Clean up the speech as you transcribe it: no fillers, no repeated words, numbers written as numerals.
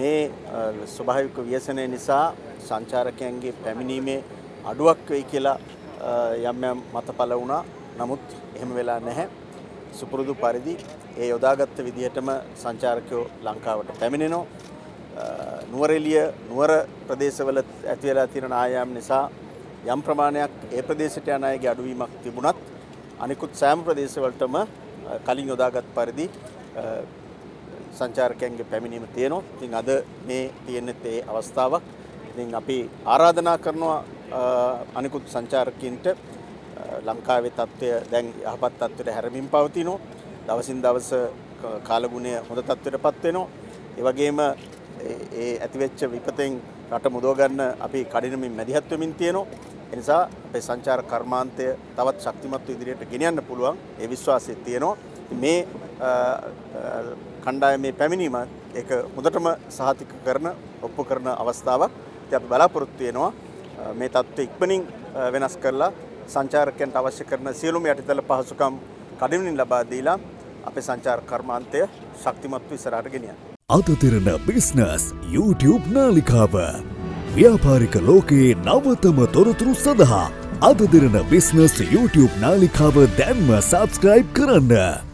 මේ ස්වභාවික ව්‍යසනය නිසා සංචාරකයන්ගේ පැමිණීමේ අඩුවක් වෙයි කියලා යම් යම් මත පළ වුණා. නමුත් එහෙම වෙලා නැහැ. සුපුරුදු පරිදි ඒ යොදාගත්ත විදිහටම සංචාරකයෝ ලංකාවට පැමිණෙනවා. නුවරඑළිය නුවර ප්‍රදේශවල ඇති වෙලා තියෙන ආයාම නිසා යම් ප්‍රමාණයක් ඒ ප්‍රදේශයට යන අයගේ අඩුවීමක් තිබුණත් අනිකුත් සෑම ප්‍රදේශවලටම කලින් යොදාගත් පරිදි සංචාරකයන්ගේ පැමිණීම තියෙනවා. ඉතින් අද මේ තියෙන්නේ ඒ අවස්ථාවක්. ඉතින් අපි ආරාධනා කරනවා අනිකුත් සංචාරකයන්ට ලංකාවේ තත්ත්වය දැන් යහපත් තත්ත්වයට හැරමින් පවතිනවා. දවසින් දවස කාලගුණය හොඳ තත්ත්වයටපත් වෙනවා. ඒ වගේම ඒ ඇතිවෙච්ච විපතෙන් රට මුදව ගන්න අපි කඩිනමින් මැදිහත් වෙමින් තියෙනවා. ඒ නිසා අපේ සංචාර කර්මාන්තය තවත් ශක්තිමත්ව ඉදිරියට ගෙනියන්න පුළුවන් ඒ විශ්වාසය තියෙනවා. මේ කණ්ඩායමේ පැමිණීම ඒක හොඳටම සහතික කරන ඔප්පු කරන අවස්ථාවක්. ඉතින් අපි බලාපොරොත්තු වෙනවා මේ තත්ත්වය ඉක්මනින් වෙනස් කරලා සංචාරකයන්ට අවශ්‍ය කරන සියලුම යටිතල පහසුකම් කඩිනමින් ලබා දීලා අපේ සංචාර කර්මාන්තය ශක්තිමත්ව ඉස්සරහට ගෙනියන්න. අදතිරණ බිස්නස් YouTube නාලිකාව ව්‍යාපාරික ලෝකයේ නවතම තොරතුරු සඳහා අදතිරණ බිස්නස් YouTube නාලිකාව දැන්ම සබස්ක්‍රයිබ් කරන්න.